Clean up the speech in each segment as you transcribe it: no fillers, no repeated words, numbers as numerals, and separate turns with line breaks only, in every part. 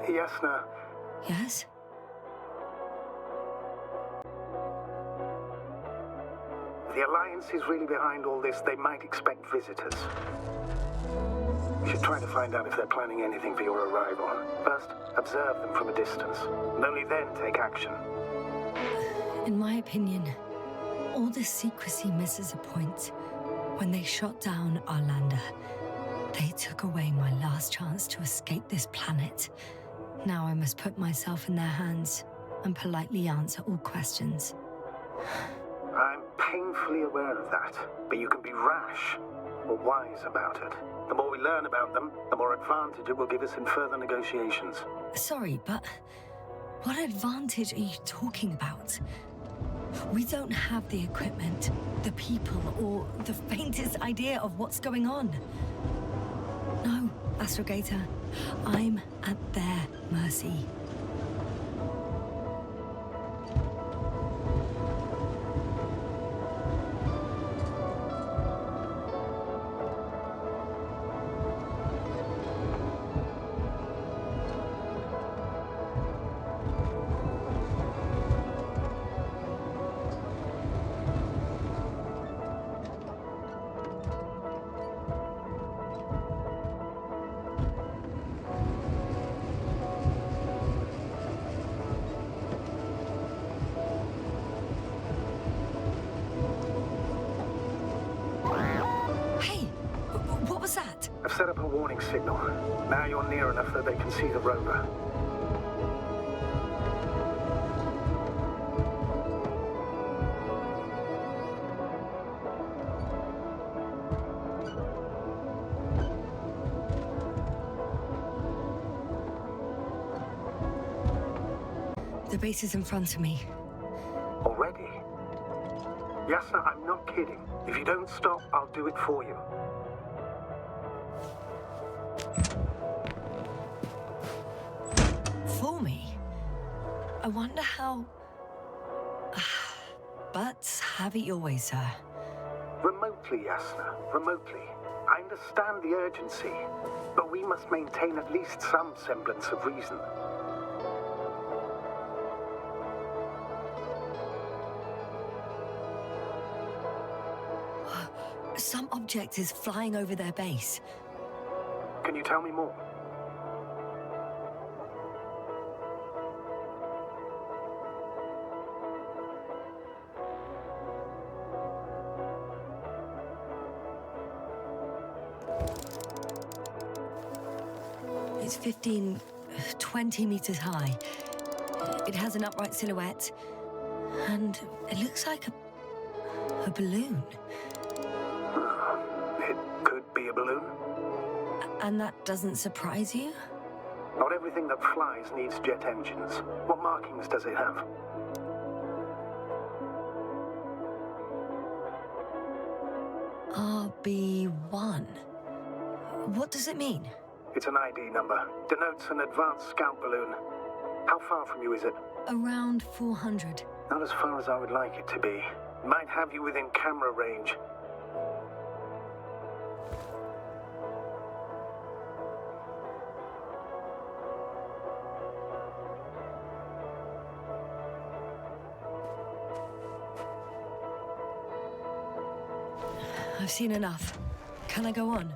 Yes, no.
Yes?
The Alliance is really behind all this. They might expect visitors. We should try to find out if they're planning anything for your arrival. First, observe them from a distance, and only then take action.
In my opinion, all this secrecy misses a point. When they shot down Arlander, they took away my last chance to escape this planet. Now I must put myself in their hands and politely answer all questions.
I'm painfully aware of that, but you can be rash or wise about it. The more we learn about them, the more advantage it will give us in further negotiations.
Sorry, but what advantage are you talking about? We don't have the equipment, the people, or the faintest idea of what's going on. No, Astrogator, I'm at their mercy.
I've set up a warning signal. Now you're near enough that they can see the rover.
The base is in front of me.
Already? Yasna, I'm not kidding. If you don't stop, I'll do it for you.
For me? I wonder how... But have it your way, sir.
Remotely, Yasna. Remotely. I understand the urgency, but we must maintain at least some semblance of reason.
Some object is flying over their base.
Can you tell me more?
It's 20 meters high. It has an upright silhouette, and it looks like a balloon.
It could be a balloon.
And that doesn't surprise you?
Not everything that flies needs jet engines. What markings does it have?
RB1. What does it mean?
It's an ID number. Denotes an advanced scout balloon. How far from you is it?
Around 400.
Not as far as I would like it to be. Might have you within camera range.
I've seen enough. Can I go on?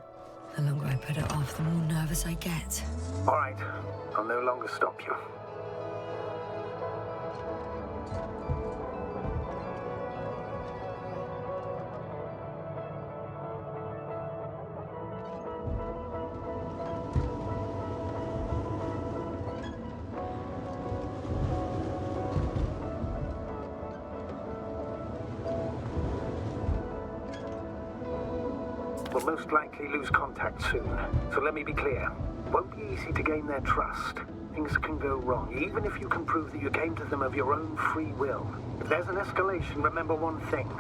The longer I put it off, the more nervous I get.
All right. I'll no longer stop you. We'll most likely lose contact soon, so let me be clear. Won't be easy to gain their trust. Things can go wrong, even if you can prove that you came to them of your own free will. If there's an escalation, remember one thing.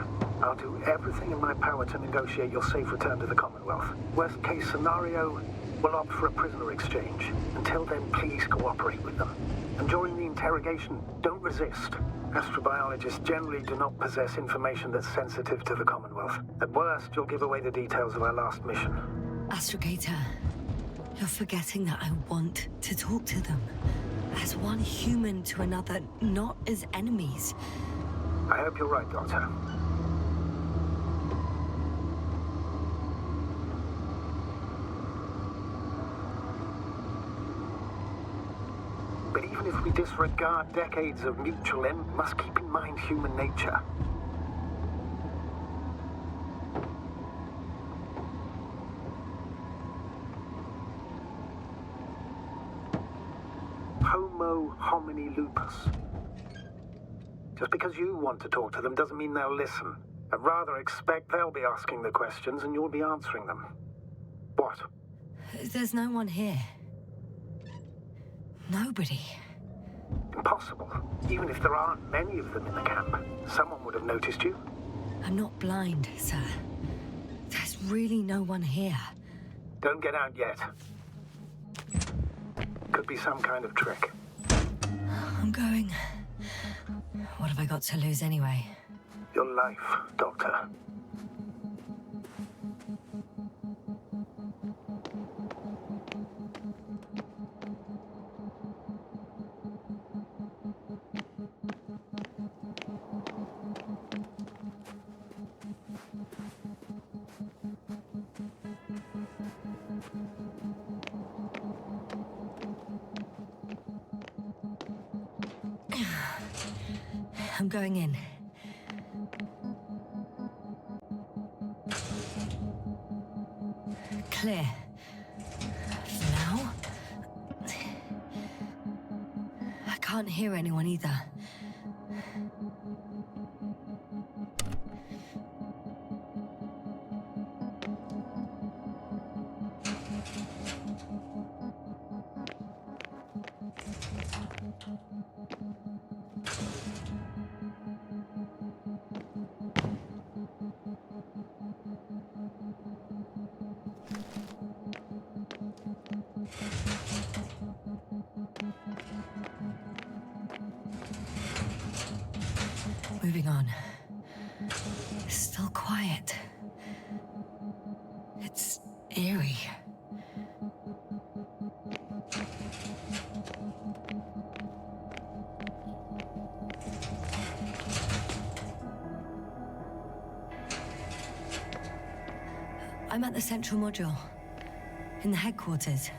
I'll do everything in my power to negotiate your safe return to the Commonwealth. Worst case scenario, we'll opt for a prisoner exchange. Until then, please cooperate with them. And during the interrogation, don't resist. Astrobiologists generally do not possess information that's sensitive to the Commonwealth. At worst, you'll give away the details of our last mission.
Astrogator, You're forgetting that I want to talk to them. As one human to another, not as enemies.
I hope you're right, Doctor. But even if we disregard decades of mutual end, we must keep in mind human nature. Homo homini lupus. Just because you want to talk to them doesn't mean they'll listen. I'd rather expect they'll be asking the questions and you'll be answering them. What?
There's no one here. Nobody.
Impossible. Even if there aren't many of them in the camp, someone would have noticed you.
I'm not blind, sir. There's really no one here.
Don't get out yet. Could be some kind of trick.
I'm going. What have I got to lose anyway?
Your life, Doctor.
I'm going in. Clear. For now. I can't hear anyone either. Moving on. Still quiet. It's eerie. I'm at the central module. In the headquarters.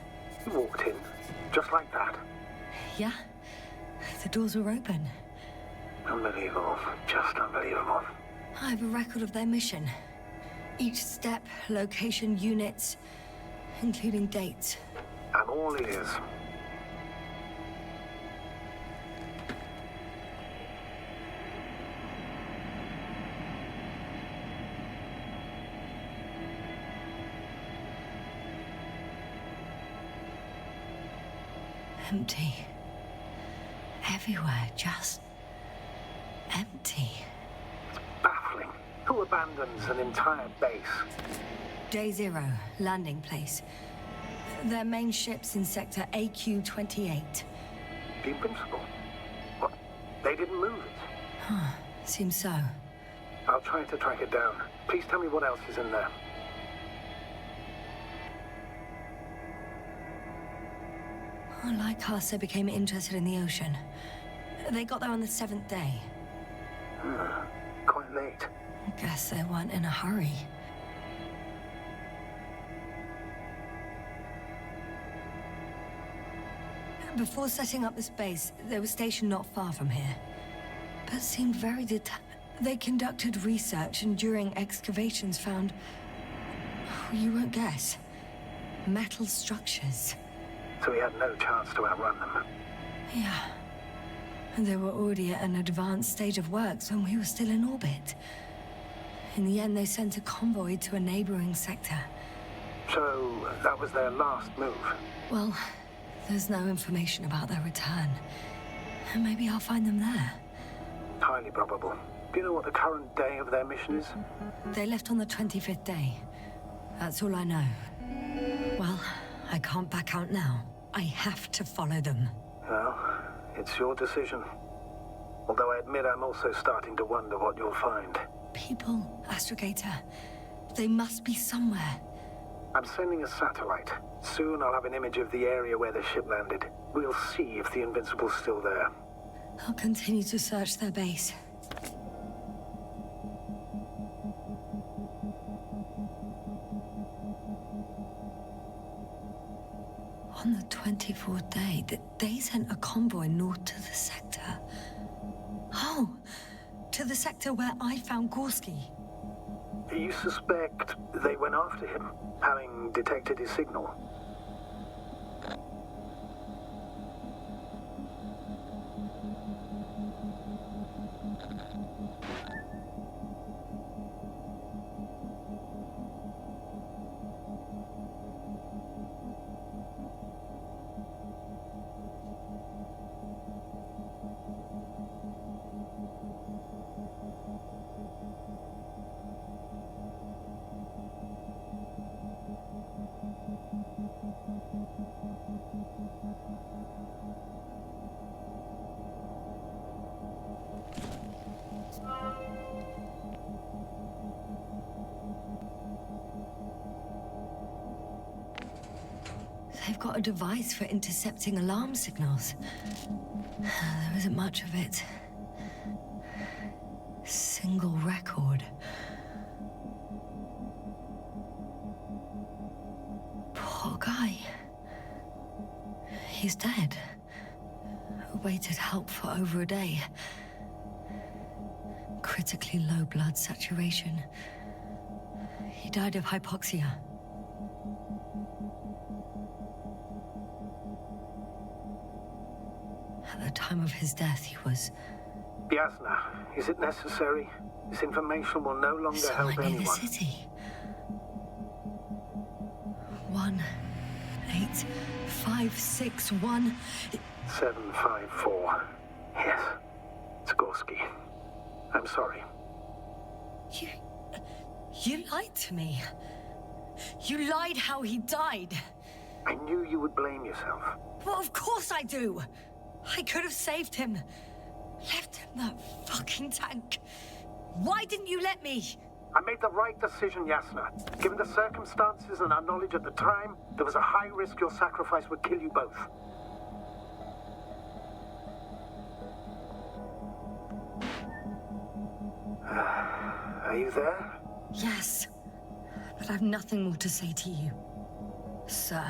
You walked in, just like that.
Yeah? The doors were open.
Unbelievable. Just unbelievable.
I have a record of their mission. Each step, location, units, including dates.
I'm all ears.
Empty. Everywhere, just empty.
It's baffling. Who abandons an entire base?
Day 0, landing place. Their main ship's in sector AQ-28.
The Invincible? What? They didn't move it?
Huh, seems so.
I'll try to track it down. Please tell me what else is in there.
Like us, they became interested in the ocean. They got there on the 7th day.
Quite late.
Guess they weren't in a hurry. Before setting up this base, they were stationed not far from here. But seemed very They conducted research and during excavations found... You won't guess. Metal structures.
So we had no chance to outrun them.
Yeah. And they were already at an advanced stage of works when we were still in orbit. In the end, they sent a convoy to a neighboring sector.
So that was their last move?
Well, there's no information about their return. Maybe I'll find them there.
Highly probable. Do you know what the current day of their mission is?
They left on the 25th day. That's all I know. Well, I can't back out now. I have to follow them.
Well, it's your decision. Although I admit I'm also starting to wonder what you'll find.
People, Astrogator. They must be somewhere.
I'm sending a satellite. Soon I'll have an image of the area where the ship landed. We'll see if the Invincible's still there.
I'll continue to search their base. On the 24th day, they sent a convoy north to the sector. Oh, to the sector where I found Gorski.
You suspect they went after him, having detected his signal?
They've got a device for intercepting alarm signals. There isn't much of it. Single record. Poor guy. He's dead. Waited help for over a day. Critically low blood saturation. He died of hypoxia. At the time of his death, he was...
Jasna, is it necessary? This information will no longer
So
help
I knew
anyone.
the city. 18561.
754. Yes. Skorsky. I'm sorry.
You lied to me. You lied how he died.
I knew you would blame yourself.
Well, of course I do. I could have saved him. Left him that fucking tank. Why didn't you let me?
I made the right decision, Jasna. Given the circumstances and our knowledge at the time, there was a high risk your sacrifice would kill you both. Are you there?
Yes. But I've nothing more to say to you, sir.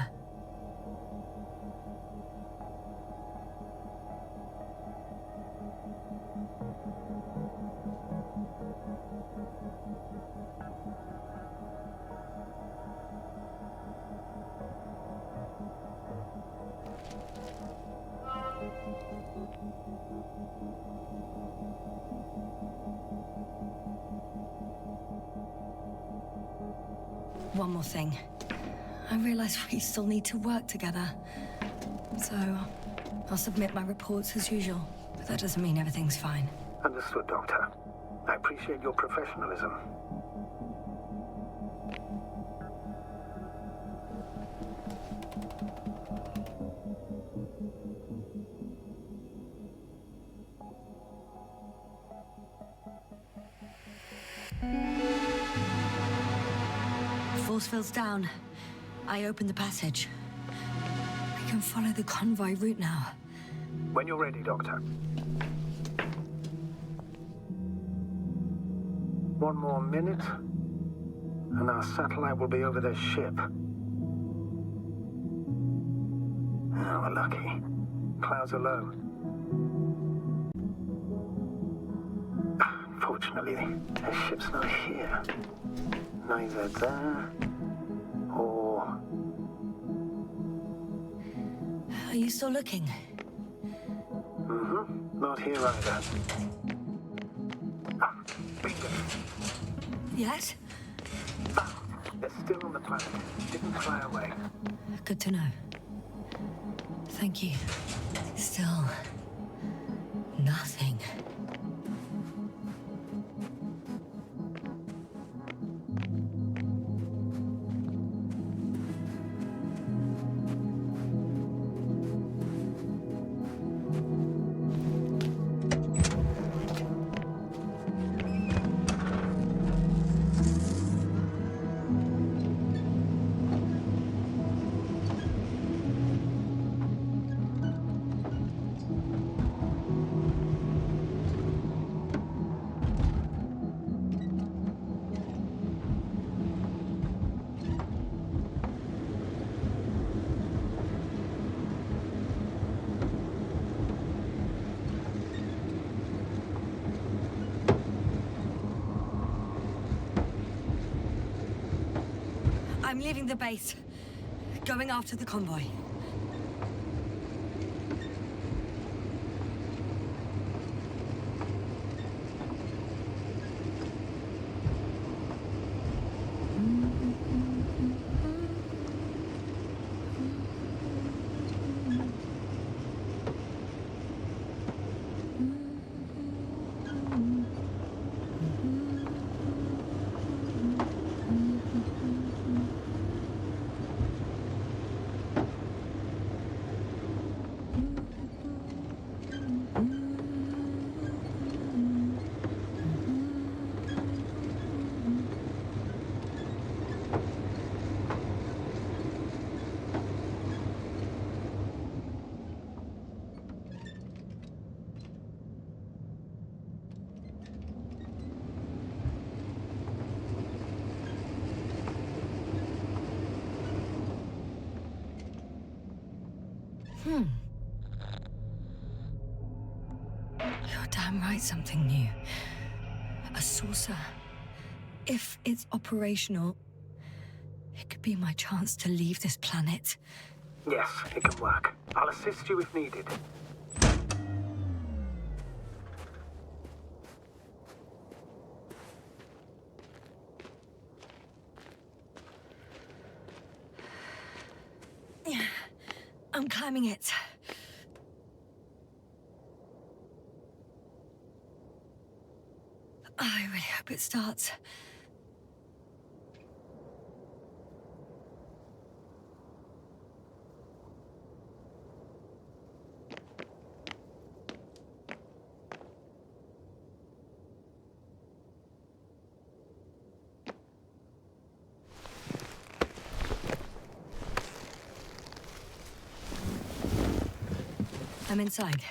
One more thing. I realize we still need to work together. So, I'll submit my reports as usual. But that doesn't mean everything's fine.
Understood, Doctor. I appreciate your professionalism.
Force field's down. I opened the passage. We can follow the convoy route now.
When you're ready, Doctor. One more minute, and our satellite will be over their ship. Oh, we're lucky. Clouds are low. Unfortunately, their ship's not here. Neither there, or...
Are you still looking?
Mm-hmm. Not here either. Ah, bingo.
Yes?
Ah, they're still on the planet. Didn't fly away.
Good to know. Thank you. Still... nothing. I'm leaving the base. Going after the convoy. You're damn right, something new. A saucer. If it's operational, it could be my chance to leave this planet.
Yes, it can work. I'll assist you if needed.
I'm climbing it. I really hope it starts. I'm inside.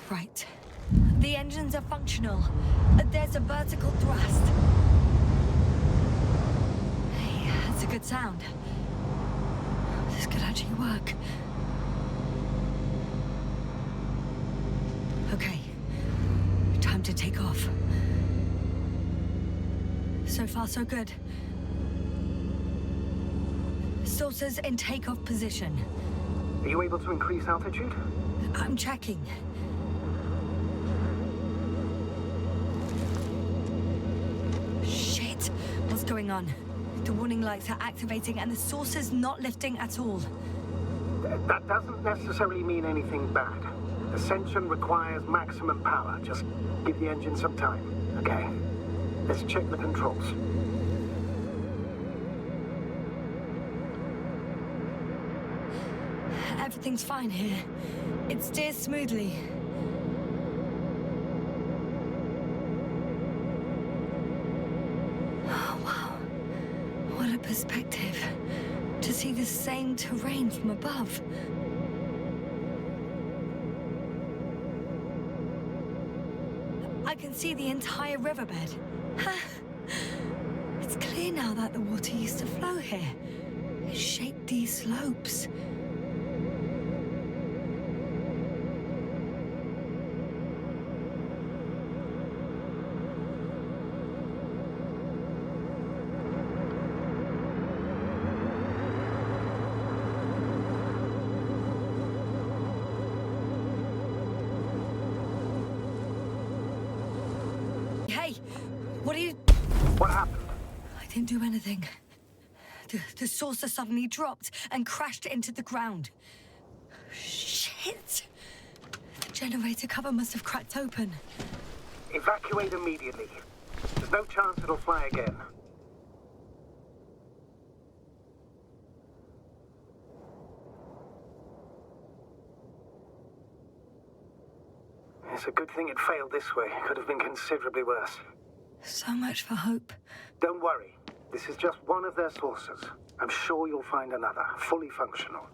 Right. The engines are functional. There's a vertical thrust. Hey, that's a good sound. This could actually work. Okay. Time to take off. So far, so good. Saucers in takeoff position.
Are you able to increase altitude?
I'm checking. Shit! What's going on? The warning lights are activating and the saucer's not lifting at all.
That doesn't necessarily mean anything bad. Ascension requires maximum power. Just give the engine some time, okay? Let's check the controls.
Everything's fine here. It steers smoothly. Oh, wow. What a perspective. To see the same terrain from above. I can see the entire riverbed. It's clear now that the water used to flow here. It shaped these slopes. Hey, what are you...
What happened?
I didn't do anything. The saucer suddenly dropped and crashed into the ground. Shit! The generator cover must have cracked open.
Evacuate immediately. There's no chance it'll fly again. It's a good thing it failed this way. It could have been considerably worse.
So much for hope.
Don't worry. This is just one of their saucers. I'm sure you'll find another, fully functional.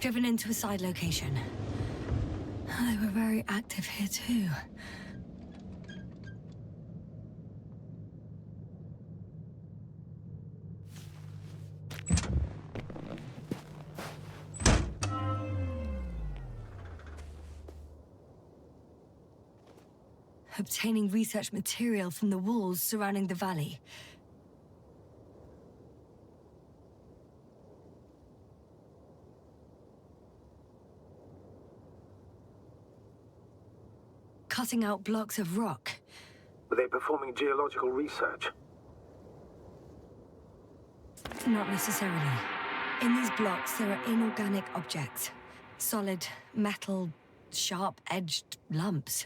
driven into a side location. They were very active here too. Obtaining research material from the walls surrounding the valley. Cutting out blocks of rock.
Were they performing geological research?
Not necessarily. In these blocks, there are inorganic objects. Solid, metal, sharp-edged lumps.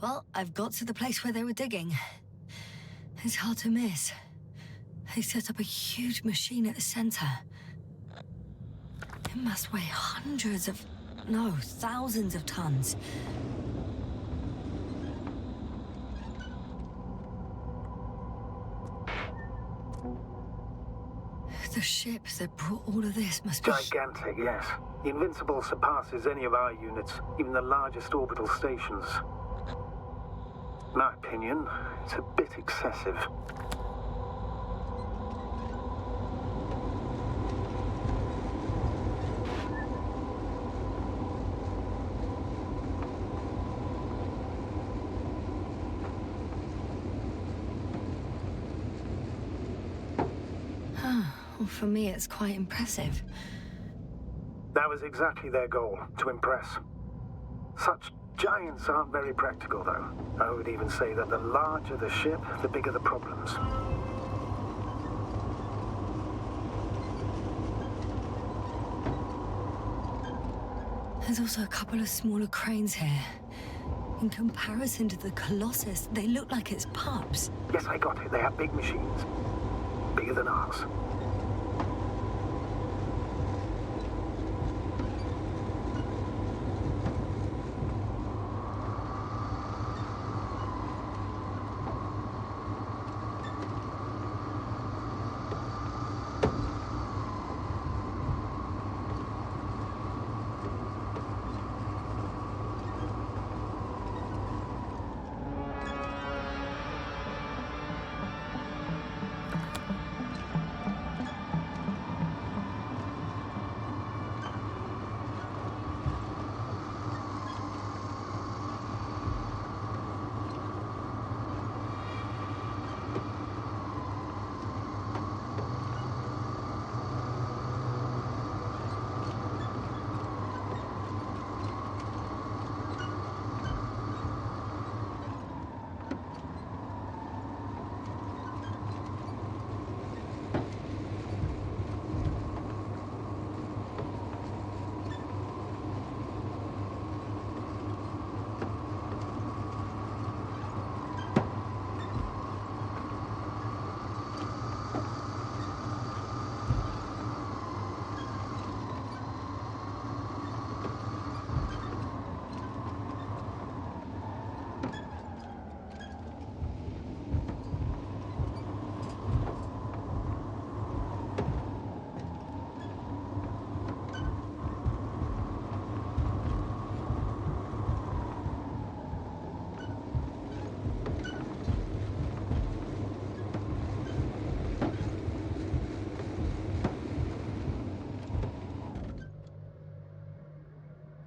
Well, I've got to the place where they were digging. It's hard to miss. They set up a huge machine at the center. It must weigh hundreds of... no, thousands of tons. The ship that brought all of this must be...
Gigantic, yes. The Invincible surpasses any of our units, even the largest orbital stations. In my opinion, it's a bit excessive.
Well, for me, it's quite impressive.
That was exactly their goal, to impress. Such giants aren't very practical, though. I would even say that the larger the ship, the bigger the problems.
There's also a couple of smaller cranes here. In comparison to the Colossus, they look like it's pups.
Yes, I got it. They have big machines. Bigger than ours.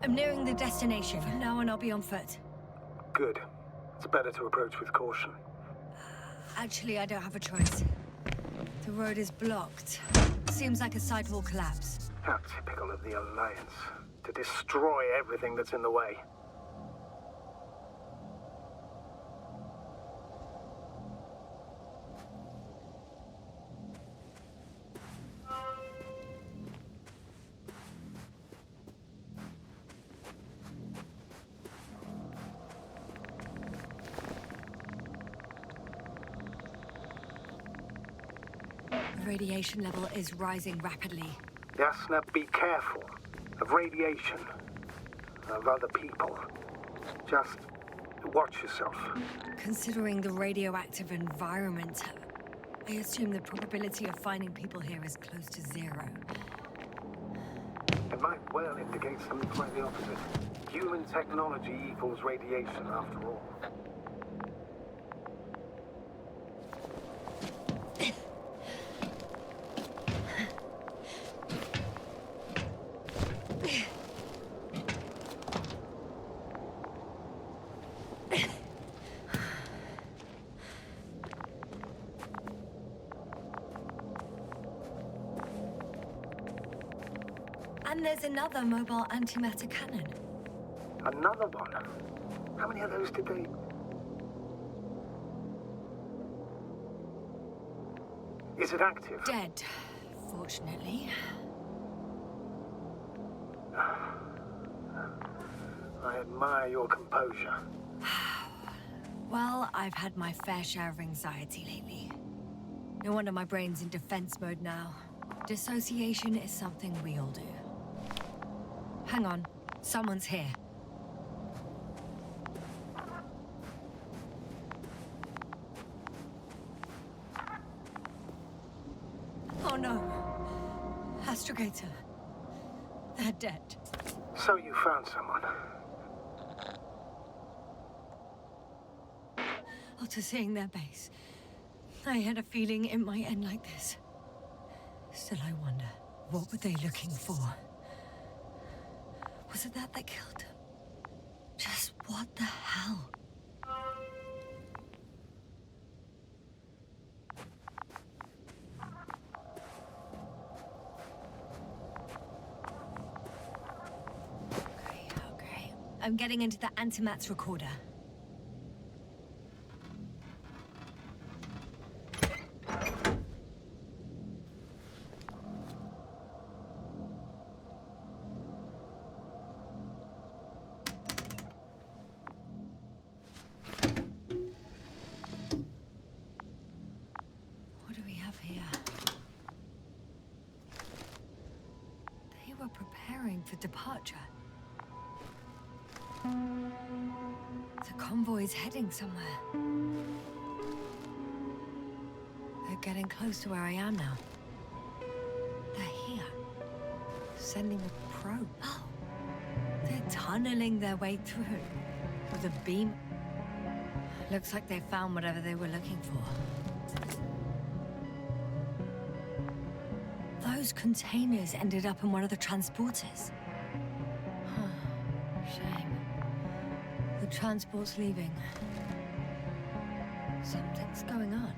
I'm nearing the destination. From now on, I'll be on foot.
Good. It's better to approach with caution.
Actually, I don't have a choice. The road is blocked. Seems like a sidewall collapse.
How typical of the Alliance. To destroy everything that's in the way.
The radiation level is rising rapidly.
Yes, now be careful. Of radiation. Of other people. Just watch yourself.
Considering the radioactive environment, I assume the probability of finding people here is close to zero.
It might well indicate something quite the opposite. Human technology equals radiation, after all.
And there's another mobile antimatter cannon.
Another one? How many of those did they... Is it active?
Dead, fortunately.
I admire your composure.
Well, I've had my fair share of anxiety lately. No wonder my brain's in defense mode now. Dissociation is something we all do. Hang on, someone's here. Oh no. Astrogator. They're dead.
So you found someone.
After seeing their base, I had a feeling it might end like this. Still, I wonder, what were they looking for? Was it that killed them? Just what the hell? Okay. I'm getting into the antimat's recorder. For departure. The convoy's heading somewhere. They're getting close to where I am now. They're here. Sending a probe. Oh, they're tunneling their way through with a beam. Looks like they found whatever they were looking for. Those containers ended up in one of the transporters. Shame. The transport's leaving. Something's going on.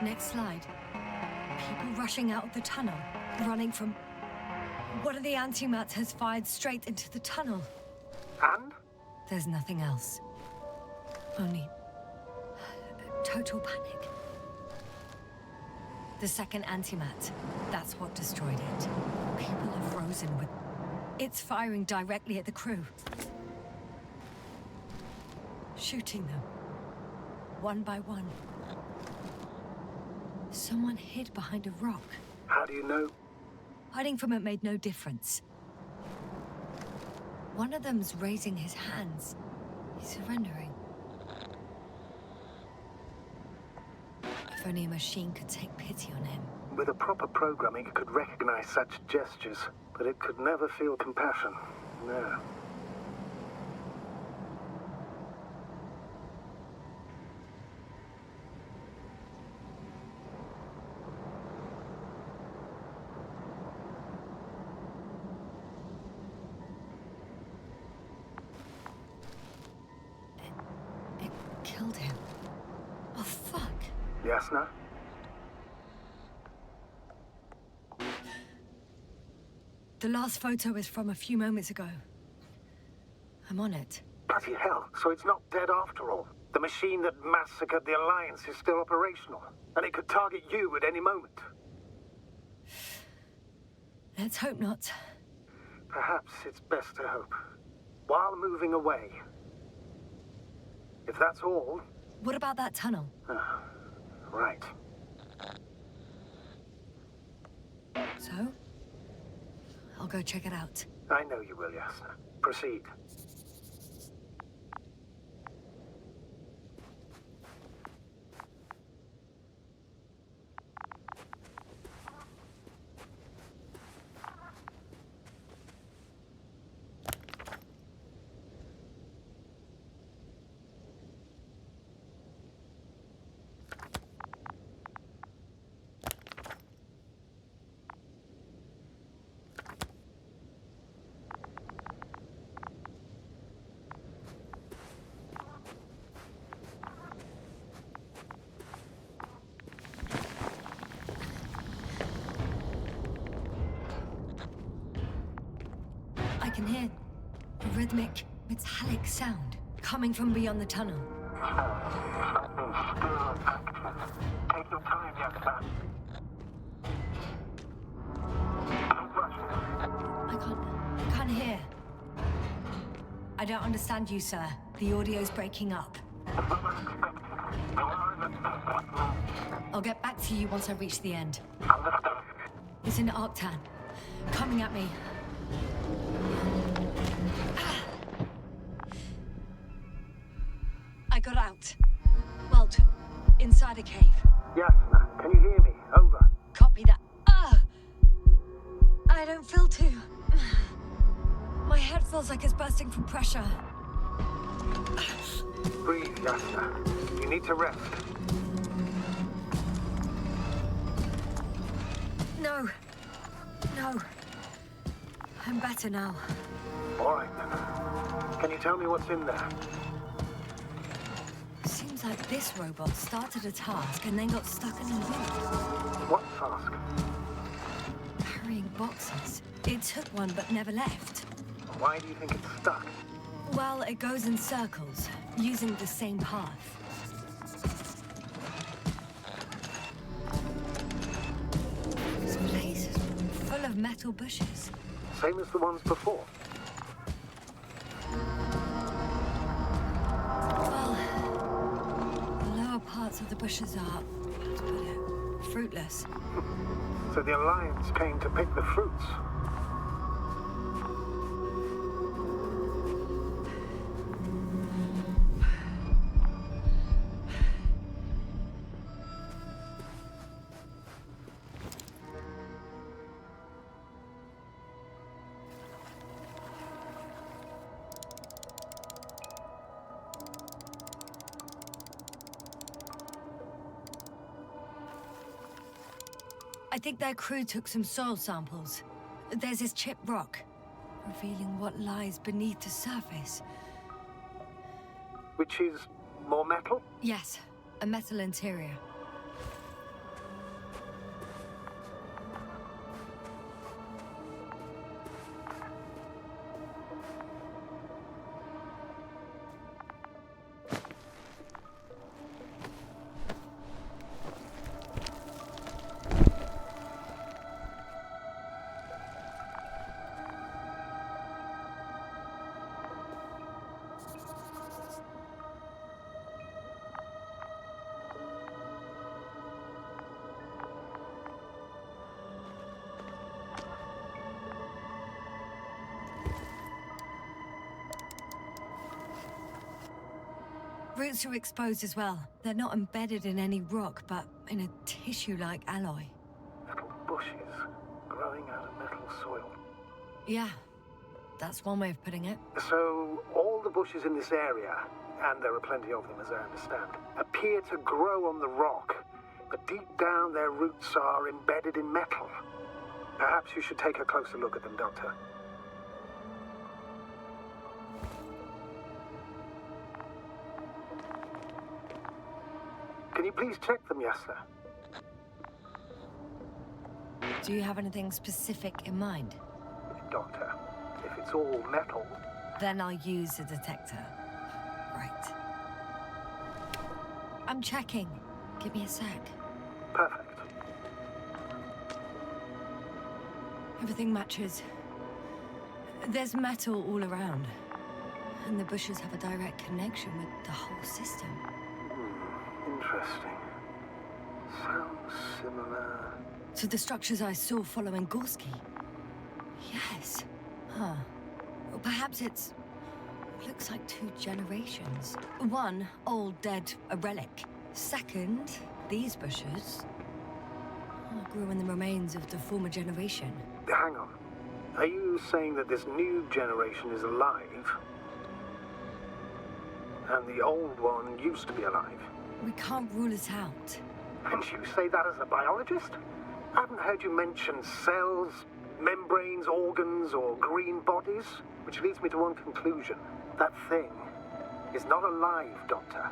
Next slide. People rushing out of the tunnel, running from... One of the antimats has fired straight into the tunnel.
And?
There's nothing else. Only... total panic. The second antimat, that's what destroyed it. People are frozen with... It's firing directly at the crew. Shooting them. One by one. Someone hid behind a rock.
How do you know?
Hiding from it made no difference. One of them's raising his hands. He's surrendering. If only a machine could take pity on him.
With a proper programming, it could recognize such gestures, but it could never feel compassion. No. Jasna?
The last photo is from a few moments ago. I'm on it.
Bloody hell, so it's not dead after all. The machine that massacred the Alliance is still operational, and it could target you at any moment.
Let's hope not.
Perhaps it's best to hope. While moving away. If that's all...
What about that tunnel?
Right.
So? I'll go check it out.
I know you will, Jasna. Proceed.
I can hear a rhythmic, metallic sound coming from beyond the tunnel.
Take your time, Jasna.
I can't hear. I don't understand you, sir. The audio's breaking up. I'll get back to you once I reach the end. It's an Arctan. Coming at me. I got out. Well, inside a cave.
Jasna, can you hear me? Over.
Copy that. I don't feel too... My head feels like it's bursting from pressure.
Breathe, Jasna. You need to rest.
No. I'm better now.
All right, then. Can you tell me what's in there?
Seems like this robot started a task and then got stuck in a loop.
What task?
Carrying boxes. It took one but never left.
Why do you think it's stuck?
Well, it goes in circles, using the same path. This place is full of metal bushes.
Same as the ones before.
Well, the lower parts of the bushes are, how to put it, fruitless.
So the Alliance came to pick the fruits.
I think their crew took some soil samples. There's this chipped rock, revealing what lies beneath the surface.
Which is more metal?
Yes, a metal interior. Roots are exposed as well. They're not embedded in any rock, but in a tissue-like alloy.
Little bushes growing out of metal soil.
Yeah, that's one way of putting it.
So all the bushes in this area, and there are plenty of them as I understand, appear to grow on the rock, but deep down their roots are embedded in metal. Perhaps you should take a closer look at them, Doctor. Can you please check them, Jasna?
Do you have anything specific in mind?
Doctor, if it's all metal...
Then I'll use a detector. Right. I'm checking. Give me a sec.
Perfect.
Everything matches. There's metal all around. And the bushes have a direct connection with the whole system.
Interesting. Sounds similar...
To the structures I saw following Gorski. Yes. Huh. Or perhaps it's... looks like 2 generations. One, old, dead, a relic. Second, these bushes grew in the remains of the former generation.
Hang on. Are you saying that this new generation is alive? And the old one used to be alive?
We can't rule it out.
And you say that as a biologist? I haven't heard you mention cells, membranes, organs, or green bodies. Which leads me to one conclusion. That thing is not alive, Doctor.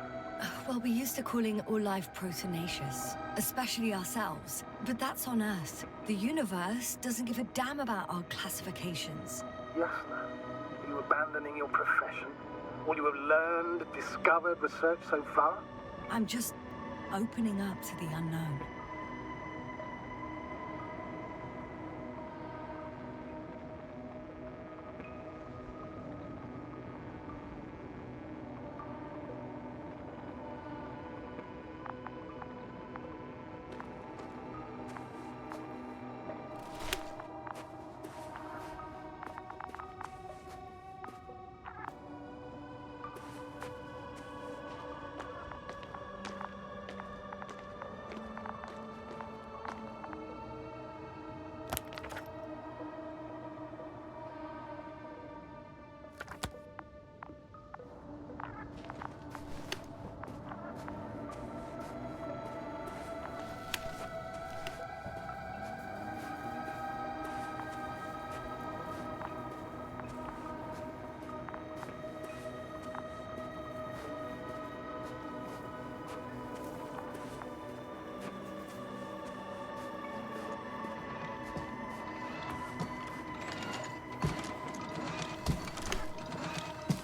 Well, we used to calling all life proteinaceous, especially ourselves. But that's on Earth. The universe doesn't give a damn about our classifications.
Jasna, are you abandoning your profession? All you have learned, discovered, researched so far?
I'm just opening up to the unknown.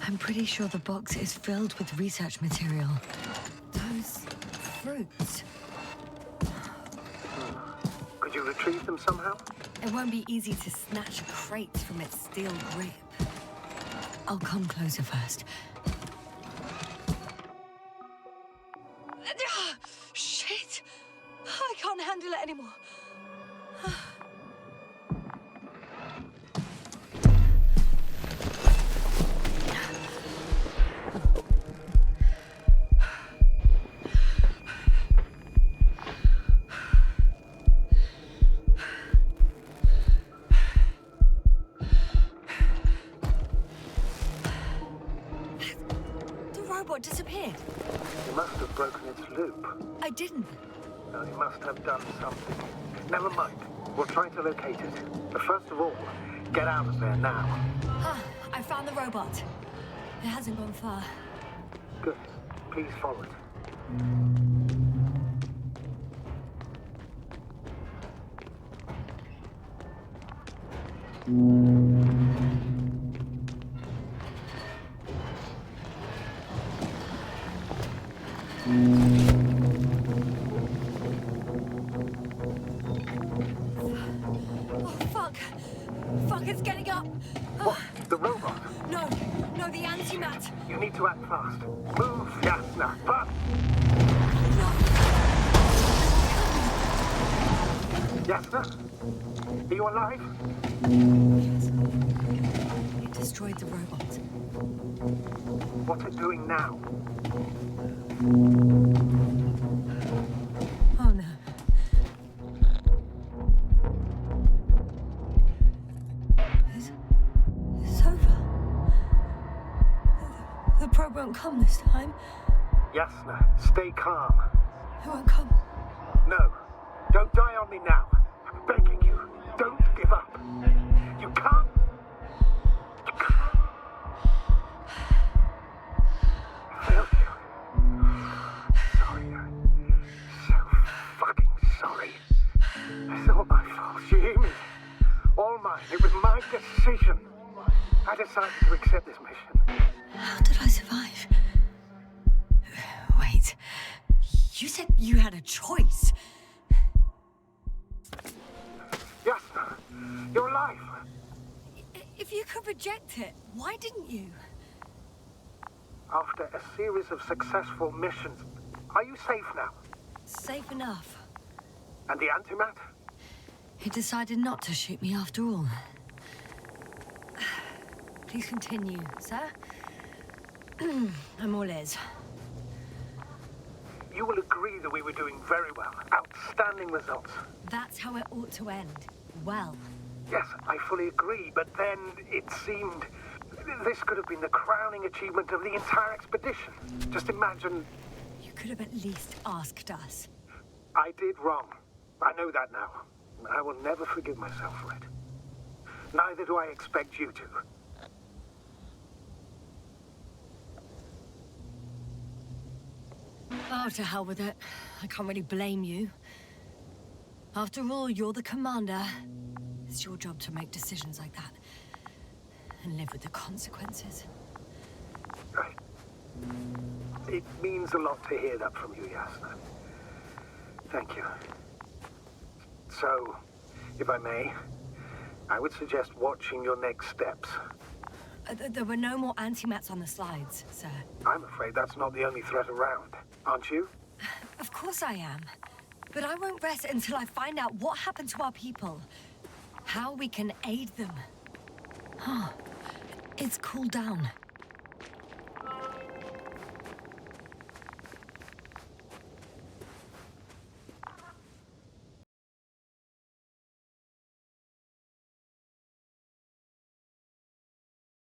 I'm pretty sure the box is filled with research material. Those fruits.
Could you retrieve them somehow?
It won't be easy to snatch a crate from its steel grip. I'll come closer first. Shit! I can't handle it anymore. Disappeared.
You must have broken its loop.
I didn't.
No, you must have done something. Never mind. We'll try to locate it. But first of all, get out of there now.
Ah, I found the robot. It hasn't gone far.
Good. Please follow it.
Fuck, it's getting up.
What? The robot?
No, the antimat.
You need to act fast. Move, Jasna, but... Jasna? Are you alive?
Yes. It destroyed the robot.
What's it doing now?
Oh no. It's over. The probe won't come this time.
Jasna, stay calm.
It won't come.
No, don't die on me now. I'm begging you, don't give up. You can't. You can't. I failed you. Sorry. mine. It was my decision. I decided to accept this mission.
How did I survive? Wait. You said you had a choice.
Jasna, you're alive.
If you could reject it, why didn't you?
After a series of successful missions, are you safe now?
Safe enough.
And the antimat?
He decided not to shoot me after all. Please continue, sir. I'm all ears.
You will agree that we were doing very well. Outstanding results.
That's how it ought to end. Well.
Yes, I fully agree, but then it seemed this could have been the crowning achievement of the entire expedition. Just imagine...
You could have at least asked us.
I did wrong. I know that now. I will never forgive myself for it. Neither do I expect you to.
Oh, to hell with it. I can't really blame you. After all, you're the commander. It's your job to make decisions like that. And live with the consequences.
Right. It means a lot to hear that from you, Jasna. Thank you. So, if I may, I would suggest watching your next steps.
There were no more antimats on the slides, sir.
I'm afraid that's not the only threat around, aren't you?
Of course I am. But I won't rest until I find out what happened to our people. How we can aid them. It's cooled down.